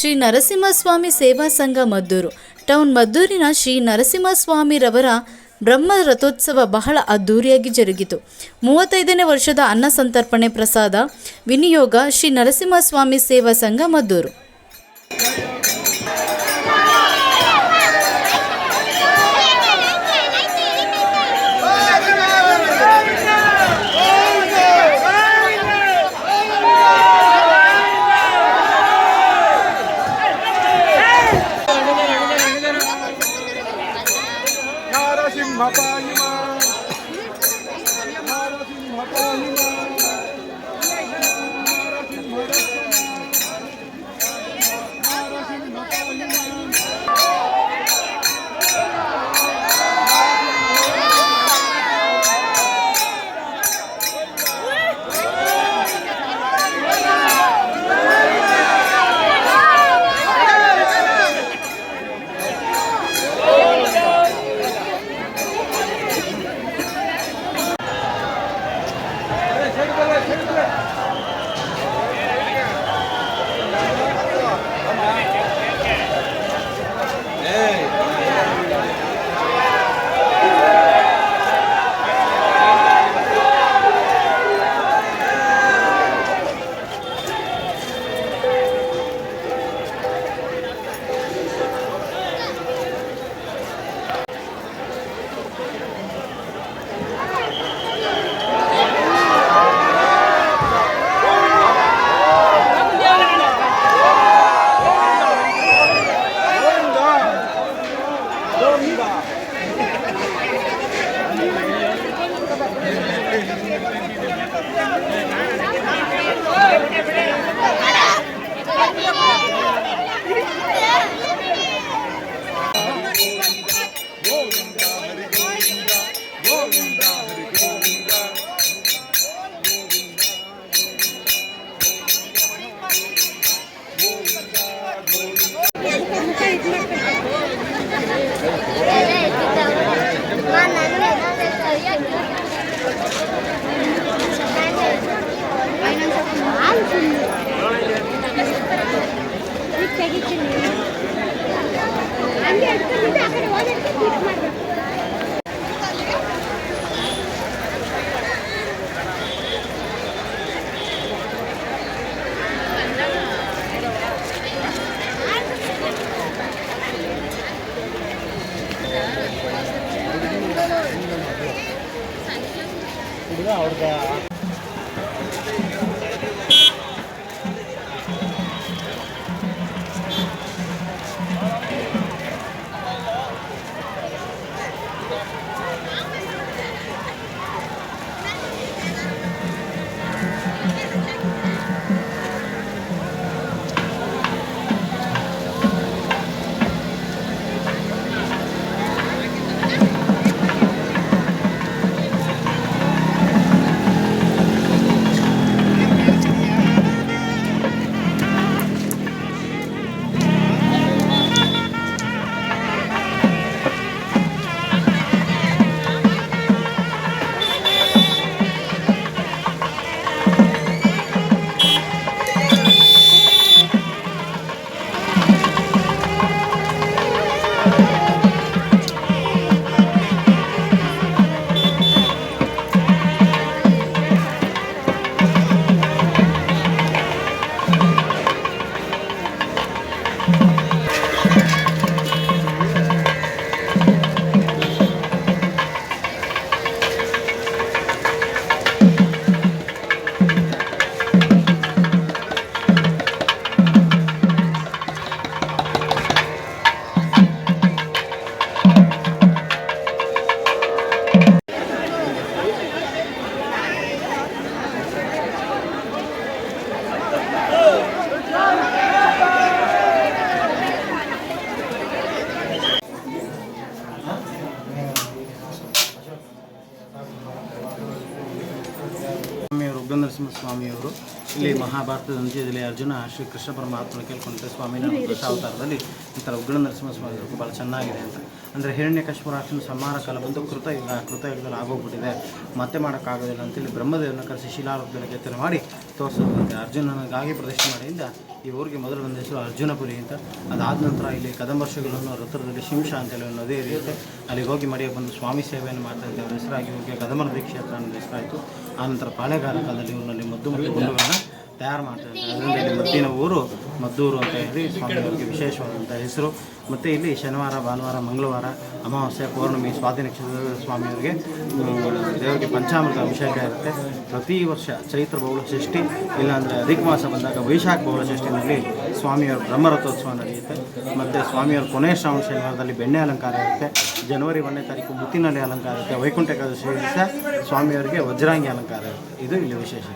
ಶ್ರೀ ನರಸಿಂಹಸ್ವಾಮಿ ಸೇವಾ ಸಂಘ ಮದ್ದೂರು ಟೌನ್ ಮದ್ದೂರಿನ ಶ್ರೀ ನರಸಿಂಹಸ್ವಾಮಿರವರ ಬ್ರಹ್ಮ ರಥೋತ್ಸವ ಬಹಳ ಅದ್ದೂರಿಯಾಗಿ ಜರುಗಿತು. 35ನೇ ವರ್ಷದ ಅನ್ನ ಸಂತರ್ಪಣೆ ಪ್ರಸಾದ ವಿನಿಯೋಗ ಶ್ರೀ ನರಸಿಂಹಸ್ವಾಮಿ ಸೇವಾ ಸಂಘ ಮದ್ದೂರು. ನರಸಿಂಹಸ್ವಾಮಿಯವರು ಇಲ್ಲಿ ಮಹಾಭಾರತದ ಅಂತ್ಯದಲ್ಲಿ ಅರ್ಜುನ ಶ್ರೀ ಕೃಷ್ಣ ಪರಮಾತ್ಮನ ಕೇಳ್ಕೊಂಡ್ರೆ ಸ್ವಾಮಿನ ದಶಾವತಾರದಲ್ಲಿ ಈ ಥರ ಉಗ್ರ ನರಸಿಂಹಸ್ವಾಮಿಯವರು ಭಾಳ ಚೆನ್ನಾಗಿದೆ ಅಂತ ಅಂದರೆ ಹಿರಣ್ಯಕಶ್ಯಪ ರಾಕ್ಷಸನ ಸಂಹಾರ ಕಾಲ ಬಂದು ಕೃತಯುಗದಲ್ಲಿ ಆಗೋಗ್ಬಿಟ್ಟಿದೆ, ಮತ್ತೆ ಮಾಡೋಕ್ಕಾಗೋದಿಲ್ಲ ಅಂತೇಳಿ ಬ್ರಹ್ಮದೇವರನ್ನ ಕರೆಸಿ ಶಿಲಾರೂಪದಲ್ಲಿ ಕೆತ್ತನೆ ಮಾಡಿ ತೋರಿಸೋದಂತೆ. ಅರ್ಜುನನಿಗಾಗಿ ಪ್ರದರ್ಶನ ಮಾಡಿಯಿಂದ ಈ ಊರಿಗೆ ಮೊದಲು ಬಂದ ಹೆಸರು ಅರ್ಜುನಪುರಿ ಅಂತ. ಅದಾದ ನಂತರ ಇಲ್ಲಿ ಕದಂಬರ್ಷಗಳನ್ನು ಹತ್ತಿರದಲ್ಲಿ ಶಿಂಷ ಅಂತೇಳಿ ಒಂದು ನದಿ ಇರುತ್ತೆ, ಅಲ್ಲಿಗೆ ಹೋಗಿ ಮಡಿಯೋಕೆ ಬಂದು ಸ್ವಾಮಿ ಸೇವೆಯನ್ನು ಮಾಡ್ತಾ ಇದ್ದೇವೆ ಹೆಸರಾಗಿ ಹೋಗಿ ಕದಂಬರ ಕ್ಷೇತ್ರ ಅನ್ನೋದು ಹೆಸರಾಯಿತು. ಆನಂತರ ಪಾಳೆಗಾರ ಕಾಲದಲ್ಲಿ ಊರಿನಲ್ಲಿ ಮದ್ದು ಮತ್ತು ಗುಂಡುಗಳನ್ನು ತಯಾರು ಮಾಡ್ತಾ ಇದ್ದಾರೆ. ಅದರಿಂದ ಇಲ್ಲಿ ಮದ್ದಿನ ಊರು ಮದ್ದೂರು ಅಂತ ಹೇಳಿ ಸ್ವಾಮಿಯವರಿಗೆ ವಿಶೇಷವಾದಂಥ ಹೆಸರು. ಮತ್ತು ಇಲ್ಲಿ ಶನಿವಾರ, ಭಾನುವಾರ, ಮಂಗಳವಾರ, ಅಮಾವಾಸ್ಯೆ, ಪೌರ್ಣಮಿ, ಸ್ವಾತಿ ನಕ್ಷತ್ರದ ಸ್ವಾಮಿಯವರಿಗೆ ದೇವರಿಗೆ ಪಂಚಾಮೃತ ಅಭಿಷೇಕ ಇರುತ್ತೆ. ಪ್ರತಿ ವರ್ಷ ಚೈತ್ರ ಬೌಳ ಷಷ್ಠಿ ಇಲ್ಲಾಂದರೆ ಅಧಿಕ ಮಾಸ ಬಂದಾಗ ವೈಶಾಖ ಬೌಳ ಷಷ್ಠಿನಲ್ಲಿ ಸ್ವಾಮಿಯವರ ಬ್ರಹ್ಮರಥೋತ್ಸವ ನಡೆಯುತ್ತೆ. ಮತ್ತು ಸ್ವಾಮಿಯವರ ಕೊನೆಯ ಶ್ರಾವಣ ಶನಿವಾರದಲ್ಲಿ ಬೆಣ್ಣೆ ಅಲಂಕಾರ ಇರುತ್ತೆ. ಜನವರಿ 1ನೇ ತಾರೀಕು ಮುತ್ತಿನಲ್ಲಿ ಅಲಂಕಾರ ಇರುತ್ತೆ. ವೈಕುಂಠ ಏಕಾದಶಿ ದಿವಸ ಸ್ವಾಮಿಯವರಿಗೆ ವಜ್ರಾಂಗಿ ಅಲಂಕಾರ ಇರುತ್ತೆ. ಇದು ಇಲ್ಲಿ ವಿಶೇಷ.